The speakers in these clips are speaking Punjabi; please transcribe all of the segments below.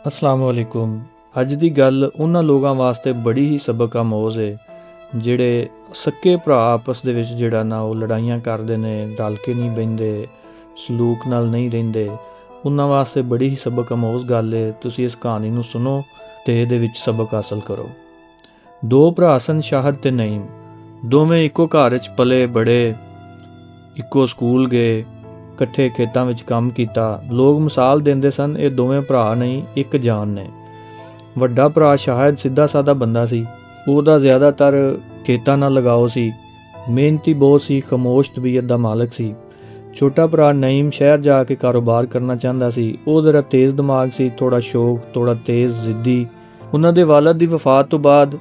अस्सलाम वालेकुम। अज दी गल उन्हां लोगां वास्ते बड़ी ही सबक आमोज़ है जिहड़े सक्के भरा आपस दे विच जिहड़ा ना वो लड़ाइयां करदे ने, रल के नहीं बहिंदे, सलूक नाल नहीं रहिंदे। उन्हां वास्ते बड़ी ही सबक आमोज़ गल है। तुसीं इस कहानी नूं सुनो ते इहदे विच सबक हासल करो। दो भरा सन शाहद ते नईम, दोवें इक्को घर च पले बड़े, इक्को स्कूल गए, इकट्ठे खेतां विच काम कीता। लोग मिसाल देंदे सन ये दोवें भरा नहीं एक जान ने। वड्डा भरा शायद सीधा साधा बंदा सी, ਉਹਦਾ ਜ਼ਿਆਦਾਤਰ ਖੇਤਾਂ ਨਾਲ ਲਗਾਓ ਸੀ, ਮਿਹਨਤੀ ਬਹੁਤ ਸੀ, ਖਾਮੋਸ਼ ਤਬੀਅਤ ਦਾ ਮਾਲਕ ਸੀ। ਛੋਟਾ ਭਰਾ ਨਈਮ ਸ਼ਹਿਰ ਜਾ ਕੇ ਕਾਰੋਬਾਰ ਕਰਨਾ ਚਾਹੁੰਦਾ ਸੀ। ਉਹ ਜ਼ਰਾ ਤੇਜ਼ ਦਿਮਾਗ ਸੀ, ਥੋੜਾ ਸ਼ੌਕ, ਥੋੜਾ ਤੇਜ਼ ਜ਼ਿੱਦੀ। ਉਹਨਾਂ ਦੇ ਵਾਲਦ ਦੀ ਵਫਾਤ ਤੋਂ ਬਾਅਦ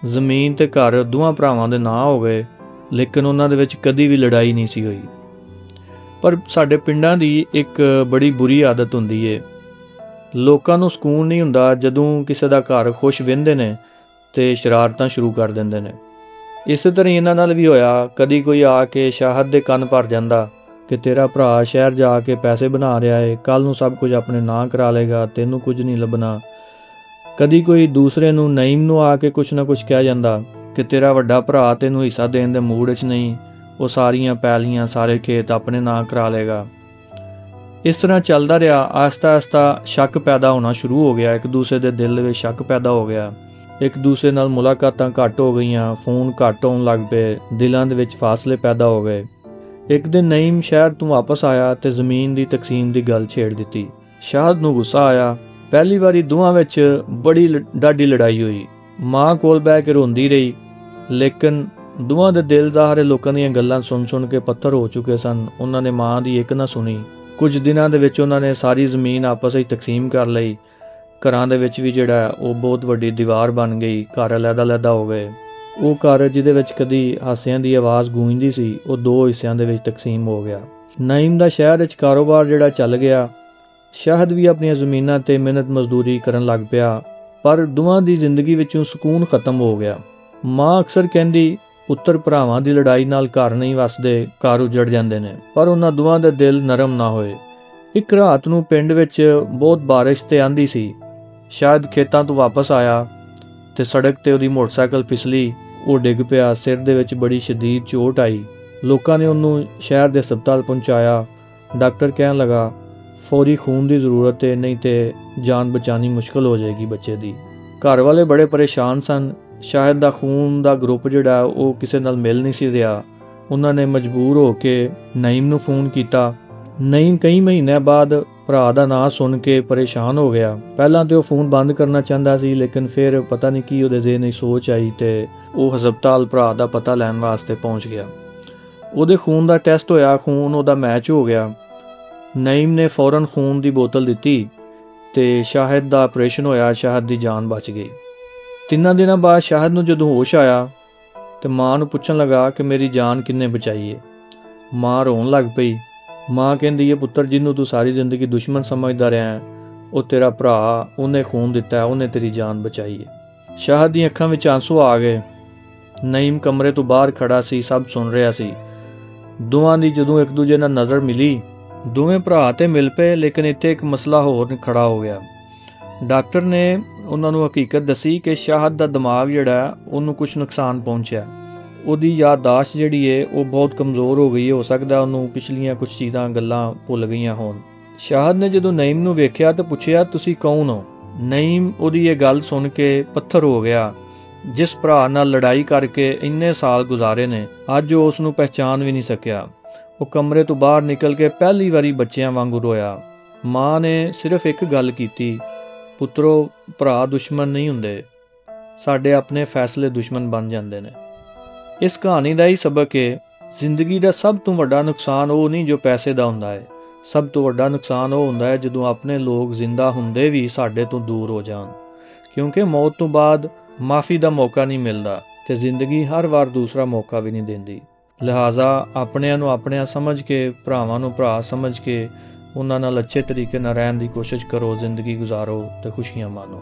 ਜ਼ਮੀਨ ਤੇ ਘਰ ਦੋਵਾਂ ਭਰਾਵਾਂ ਦੇ ਨਾਂ ਹੋ ਗਏ, ਲੇਕਿਨ ਉਹਨਾਂ ਦੇ ਵਿੱਚ ਕਦੀ ਵੀ ਲੜਾਈ ਨਹੀਂ ਸੀ ਹੋਈ। ਪਰ ਸਾਡੇ ਪਿੰਡਾਂ ਦੀ ਇੱਕ ਬੜੀ ਬੁਰੀ ਆਦਤ ਹੁੰਦੀ ਏ, ਲੋਕਾਂ ਨੂੰ ਸਕੂਨ ਨਹੀਂ ਹੁੰਦਾ ਜਦੋਂ ਕਿਸੇ ਦਾ ਘਰ ਖੁਸ਼ ਵਹਿੰਦੇ ਨੇ ਤੇ ਸ਼ਰਾਰਤਾਂ ਸ਼ੁਰੂ ਕਰ ਦਿੰਦੇ ਨੇ। ਇਸੇ ਤਰ੍ਹਾਂ ਇਹਨਾਂ ਨਾਲ ਵੀ ਹੋਇਆ। ਕਦੀ ਕੋਈ ਆ ਕੇ ਸ਼ਾਹਦ ਦੇ ਕੰਨ ਭਰ ਜਾਂਦਾ ਕਿ ਤੇਰਾ ਭਰਾ ਸ਼ਹਿਰ ਜਾ ਕੇ ਪੈਸੇ ਬਣਾ ਰਿਹਾ ਏ, ਕੱਲ ਨੂੰ ਸਭ ਕੁਝ ਆਪਣੇ ਨਾਂ ਕਰਾ ਲੇਗਾ, ਤੈਨੂੰ ਕੁਝ ਨਹੀਂ ਲੱਭਣਾ। ਕਦੀ ਕੋਈ ਦੂਸਰੇ ਨੂੰ ਨਈਮ ਨੂੰ ਆ ਕੇ ਕੁਛ ਨਾ ਕੁਛ ਕਹਿ ਜਾਂਦਾ ਕਿ ਤੇਰਾ ਵੱਡਾ ਭਰਾ ਤੈਨੂੰ ਹਿੱਸਾ ਦੇਣ ਦੇ ਮੂਡ 'ਚ ਨਹੀਂ, ਉਹ ਸਾਰੀਆਂ ਪੈਲੀਆਂ ਸਾਰੇ ਖੇਤ ਆਪਣੇ ਨਾਂ ਕਰਾ ਲੇਗਾ। ਇਸ ਤਰ੍ਹਾਂ ਚੱਲਦਾ ਰਿਹਾ। ਆਹਿਸਤਾ ਆਹਿਸਤਾ ਸ਼ੱਕ ਪੈਦਾ ਹੋਣਾ ਸ਼ੁਰੂ ਹੋ ਗਿਆ। ਇੱਕ ਦੂਸਰੇ ਦੇ ਦਿਲ ਵਿੱਚ ਸ਼ੱਕ ਪੈਦਾ ਹੋ ਗਿਆ। ਇੱਕ ਦੂਸਰੇ ਨਾਲ ਮੁਲਾਕਾਤਾਂ ਘੱਟ ਹੋ ਗਈਆਂ, ਫੋਨ ਘੱਟ ਹੋਣ ਲੱਗ ਪਏ, ਦਿਲਾਂ ਦੇ ਵਿੱਚ ਫਾਸਲੇ ਪੈਦਾ ਹੋ ਗਏ। ਇੱਕ ਦਿਨ ਨਈਮ ਸ਼ਹਿਰ ਤੋਂ ਵਾਪਸ ਆਇਆ ਤੇ ਜ਼ਮੀਨ ਦੀ ਤਕਸੀਮ ਦੀ ਗੱਲ ਛੇੜ ਦਿੱਤੀ। ਸ਼ਾਹਦ ਨੂੰ ਗੁੱਸਾ ਆਇਆ। ਪਹਿਲੀ ਵਾਰੀ ਦੋਵਾਂ ਵਿੱਚ ਬੜੀ ਡਾਢੀ ਲੜਾਈ ਹੋਈ। ਮਾਂ ਕੋਲ ਬਹਿ ਕੇ ਰੋਂਦੀ ਰਹੀ, ਲੇਕਿਨ ਦੋਵਾਂ ਦੇ ਦਿਲ ਜ਼ਾਹਰੇ ਲੋਕਾਂ ਦੀਆਂ ਗੱਲਾਂ ਸੁਣ ਕੇ ਪੱਥਰ ਹੋ ਚੁੱਕੇ ਸਨ। ਉਹਨਾਂ ਨੇ ਮਾਂ ਦੀ ਇੱਕ ਨਾ ਸੁਣੀ। ਕੁਝ ਦਿਨਾਂ ਦੇ ਵਿੱਚ ਉਹਨਾਂ ਨੇ ਸਾਰੀ ਜ਼ਮੀਨ ਆਪਸ ਵਿੱਚ ਤਕਸੀਮ ਕਰ ਲਈ। ਘਰਾਂ ਦੇ ਵਿੱਚ ਵੀ ਜਿਹੜਾ ਉਹ ਬਹੁਤ ਵੱਡੀ ਦੀਵਾਰ ਬਣ ਗਈ, ਘਰ ਅਲੱਗ-ਅਲੱਗ ਹੋ ਗਏ। ਉਹ ਘਰ ਜਿਹਦੇ ਵਿੱਚ ਕਦੀ ਹਾਸਿਆਂ ਦੀ ਆਵਾਜ਼ ਗੂੰਜਦੀ ਸੀ, ਉਹ ਦੋ ਹਿੱਸਿਆਂ ਦੇ ਵਿੱਚ ਤਕਸੀਮ ਹੋ ਗਿਆ। ਨਈਮ ਦਾ ਸ਼ਹਿਰ ਵਿੱਚ ਕਾਰੋਬਾਰ ਜਿਹੜਾ ਚੱਲ ਗਿਆ। ਸ਼ਾਹਦ ਵੀ ਆਪਣੀਆਂ ਜ਼ਮੀਨਾਂ ਤੇ ਮਿਹਨਤ ਮਜ਼ਦੂਰੀ ਕਰਨ ਲੱਗ ਪਿਆ, ਪਰ ਦੋਵਾਂ ਦੀ ਜ਼ਿੰਦਗੀ ਵਿੱਚੋਂ ਸਕੂਨ ਖਤਮ ਹੋ ਗਿਆ। ਮਾਂ ਅਕਸਰ ਕਹਿੰਦੀ, ਪੁੱਤਰ ਭਰਾਵਾਂ ਦੀ ਲੜਾਈ ਨਾਲ ਘਰ ਨਹੀਂ ਵਸਦੇ, ਘਰ ਉਜੜ ਜਾਂਦੇ ਨੇ। ਪਰ ਉਹਨਾਂ ਦੋਵਾਂ ਦੇ ਦਿਲ ਨਰਮ ਨਾ ਹੋਏ। ਇੱਕ ਰਾਤ ਨੂੰ ਪਿੰਡ ਵਿੱਚ ਬਹੁਤ ਬਾਰਿਸ਼ ਤੇ ਆਂਧੀ ਸੀ। ਸ਼ਾਇਦ ਖੇਤਾਂ ਤੋਂ ਵਾਪਸ ਆਇਆ ਤੇ ਸੜਕ ਤੇ ਉਹਦੀ ਮੋਟਰਸਾਈਕਲ ਫਿਸਲੀ, ਉਹ ਡਿੱਗ ਪਿਆ। ਸਿਰ ਦੇ ਵਿੱਚ ਬੜੀ ਸ਼ਦੀਦ ਚੋਟ ਆਈ। ਲੋਕਾਂ ਨੇ ਉਹਨੂੰ ਸ਼ਹਿਰ ਦੇ ਹਸਪਤਾਲ ਪਹੁੰਚਾਇਆ। ਡਾਕਟਰ ਕਹਿਣ ਲੱਗਾ ਫੌਰੀ ਖੂਨ ਦੀ ਜ਼ਰੂਰਤ ਹੈ, ਨਹੀਂ ਤੇ ਜਾਨ ਬਚਾਉਣੀ ਮੁਸ਼ਕਲ ਹੋ ਜਾਏਗੀ ਬੱਚੇ ਦੀ। ਘਰ ਵਾਲੇ ਬੜੇ ਪਰੇਸ਼ਾਨ ਸਨ। ਸ਼ਾਇਦ ਦਾ ਖੂਨ ਦਾ ਗਰੁੱਪ ਜਿਹੜਾ ਉਹ ਕਿਸੇ ਨਾਲ ਮਿਲ ਨਹੀਂ ਸੀ ਰਿਹਾ। ਉਹਨਾਂ ਨੇ ਮਜਬੂਰ ਹੋ ਕੇ ਨਈਮ ਨੂੰ ਫੋਨ ਕੀਤਾ। ਨਈਮ ਕਈ ਮਹੀਨਿਆਂ ਬਾਅਦ ਭਰਾ ਦਾ ਨਾਂ ਸੁਣ ਕੇ ਪਰੇਸ਼ਾਨ ਹੋ ਗਿਆ। ਪਹਿਲਾਂ ਤੇ ਉਹ ਫੋਨ ਬੰਦ ਕਰਨਾ ਚਾਹੁੰਦਾ ਸੀ, ਲੇਕਿਨ ਫਿਰ ਪਤਾ ਨਹੀਂ ਕੀ ਉਹਦੇ ਜ਼ਿਹਨ ਵਿੱਚ ਸੋਚ ਆਈ ਤੇ ਉਹ ਹਸਪਤਾਲ ਭਰਾ ਦਾ ਪਤਾ ਲੈਣ ਵਾਸਤੇ ਪਹੁੰਚ ਗਿਆ। ਉਹਦੇ ਖੂਨ ਦਾ ਟੈਸਟ ਹੋਇਆ, ਖੂਨ ਉਹਦਾ ਮੈਚ ਹੋ ਗਿਆ। ਨਈਮ ਨੇ ਫੌਰਨ ਖੂਨ ਦੀ ਬੋਤਲ ਦਿੱਤੀ ਤੇ ਸ਼ਾਹਦ ਦਾ ਆਪਰੇਸ਼ਨ ਹੋਇਆ। ਸ਼ਾਹਦ ਦੀ ਜਾਨ ਬਚ ਗਈ। 3 ਦਿਨਾਂ ਬਾਅਦ ਸ਼ਾਹਦ ਨੂੰ ਜਦੋਂ ਹੋਸ਼ ਆਇਆ ਤੇ ਮਾਂ ਨੂੰ ਪੁੱਛਣ ਲੱਗਾ ਕਿ ਮੇਰੀ ਜਾਨ ਕਿੰਨੇ ਬਚਾਈ ਹੈ। ਮਾਂ ਰੋਣ ਲੱਗ ਪਈ। ਮਾਂ ਕਹਿੰਦੀ ਹੈ, ਪੁੱਤਰ ਜਿਹਨੂੰ ਤੂੰ ਸਾਰੀ ਜ਼ਿੰਦਗੀ ਦੁਸ਼ਮਣ ਸਮਝਦਾ ਰਿਹਾ, ਉਹ ਤੇਰਾ ਭਰਾ, ਉਹਨੇ ਖੂਨ ਦਿੱਤਾ, ਉਹਨੇ ਤੇਰੀ ਜਾਨ ਬਚਾਈ ਹੈ। ਸ਼ਾਹਦ ਦੀਆਂ ਅੱਖਾਂ ਵਿੱਚ ਆਂਸੂ ਆ ਗਏ। ਨਈਮ ਕਮਰੇ ਤੋਂ ਬਾਹਰ ਖੜਾ ਸੀ, ਸਭ ਸੁਣ ਰਿਹਾ ਸੀ। ਦੋਵਾਂ ਦੀ ਜਦੋਂ ਇੱਕ ਦੂਜੇ ਨਾਲ ਨਜ਼ਰ ਮਿਲੀ, ਦੋਵੇਂ ਭਰਾ ਤੇ ਮਿਲ ਪਏ, ਲੇਕਿਨ ਇੱਥੇ ਇੱਕ ਮਸਲਾ ਹੋਰ ਖੜਾ ਹੋ ਗਿਆ। ਡਾਕਟਰ ਨੇ ਉਹਨਾਂ ਨੂੰ ਹਕੀਕਤ ਦੱਸੀ ਕਿ ਸ਼ਾਹਦ ਦਾ ਦਿਮਾਗ ਜਿਹੜਾ ਉਹਨੂੰ ਕੁਝ ਨੁਕਸਾਨ ਪਹੁੰਚਿਆ। ਉਹਦੀ ਯਾਦਦਾਸ਼ਤ ਜਿਹੜੀ ਹੈ ਉਹ ਬਹੁਤ ਕਮਜ਼ੋਰ ਹੋ ਗਈ ਹੈ। ਹੋ ਸਕਦਾ ਉਹਨੂੰ ਪਿਛਲੀਆਂ ਕੁਝ ਚੀਜ਼ਾਂ ਗੱਲਾਂ ਭੁੱਲ ਗਈਆਂ ਹੋਣ। ਸ਼ਾਹਦ ਨੇ ਜਦੋਂ ਨਈਮ ਨੂੰ ਵੇਖਿਆ ਤਾਂ ਪੁੱਛਿਆ, ਤੁਸੀਂ ਕੌਣ ਹੋ? ਨਈਮ ਉਹਦੀ ਇਹ ਗੱਲ ਸੁਣ ਕੇ ਪੱਥਰ ਹੋ ਗਿਆ। ਜਿਸ ਭਰਾ ਨਾਲ ਲੜਾਈ ਕਰਕੇ ਇੰਨੇ ਸਾਲ ਗੁਜ਼ਾਰੇ ਨੇ, ਅੱਜ ਉਹ ਉਸ ਨੂੰ ਪਹਿਚਾਨ ਵੀ ਨਹੀਂ ਸਕਿਆ। ਉਹ ਕਮਰੇ ਤੋਂ ਬਾਹਰ ਨਿਕਲ ਕੇ ਪਹਿਲੀ ਵਾਰੀ ਬੱਚਿਆਂ ਵਾਂਗੂ ਰੋਇਆ। ਮਾਂ ਨੇ ਸਿਰਫ ਇੱਕ ਗੱਲ ਕੀਤੀ, ਪੁੱਤਰੋ, ਭਰਾ ਦੁਸ਼ਮਣ ਨਹੀਂ ਹੁੰਦੇ, ਸਾਡੇ ਆਪਣੇ ਫੈਸਲੇ ਦੁਸ਼ਮਣ ਬਣ ਜਾਂਦੇ ਨੇ। ਇਸ ਕਹਾਣੀ ਦਾ ਹੀ ਸਬਕ ਹੈ, ਜ਼ਿੰਦਗੀ ਦਾ ਸਭ ਤੋਂ ਵੱਡਾ ਨੁਕਸਾਨ ਉਹ ਨਹੀਂ ਜੋ ਪੈਸੇ ਦਾ ਹੁੰਦਾ ਹੈ। ਸਭ ਤੋਂ ਵੱਡਾ ਨੁਕਸਾਨ ਉਹ ਹੁੰਦਾ ਹੈ ਜਦੋਂ ਆਪਣੇ ਲੋਕ ਜ਼ਿੰਦਾ ਹੁੰਦੇ ਵੀ ਸਾਡੇ ਤੋਂ ਦੂਰ ਹੋ ਜਾਣ, ਕਿਉਂਕਿ ਮੌਤ ਤੋਂ ਬਾਅਦ ਮਾਫੀ ਦਾ ਮੌਕਾ ਨਹੀਂ ਮਿਲਦਾ ਤੇ ਜ਼ਿੰਦਗੀ ਹਰ ਵਾਰ ਦੂਸਰਾ ਮੌਕਾ ਵੀ ਨਹੀਂ ਦਿੰਦੀ। ਲਿਹਾਜ਼ਾ ਆਪਣਿਆਂ ਨੂੰ ਆਪਣਿਆਂ ਸਮਝ ਕੇ, ਭਰਾਵਾਂ ਨੂੰ ਭਰਾ ਸਮਝ ਕੇ ਉਹਨਾਂ ਨਾਲ ਅੱਛੇ ਤਰੀਕੇ ਨਾਲ ਰਹਿਣ ਦੀ ਕੋਸ਼ਿਸ਼ ਕਰੋ, ਜ਼ਿੰਦਗੀ ਗੁਜ਼ਾਰੋ ਤੇ ਖੁਸ਼ੀਆਂ ਮਾਣੋ।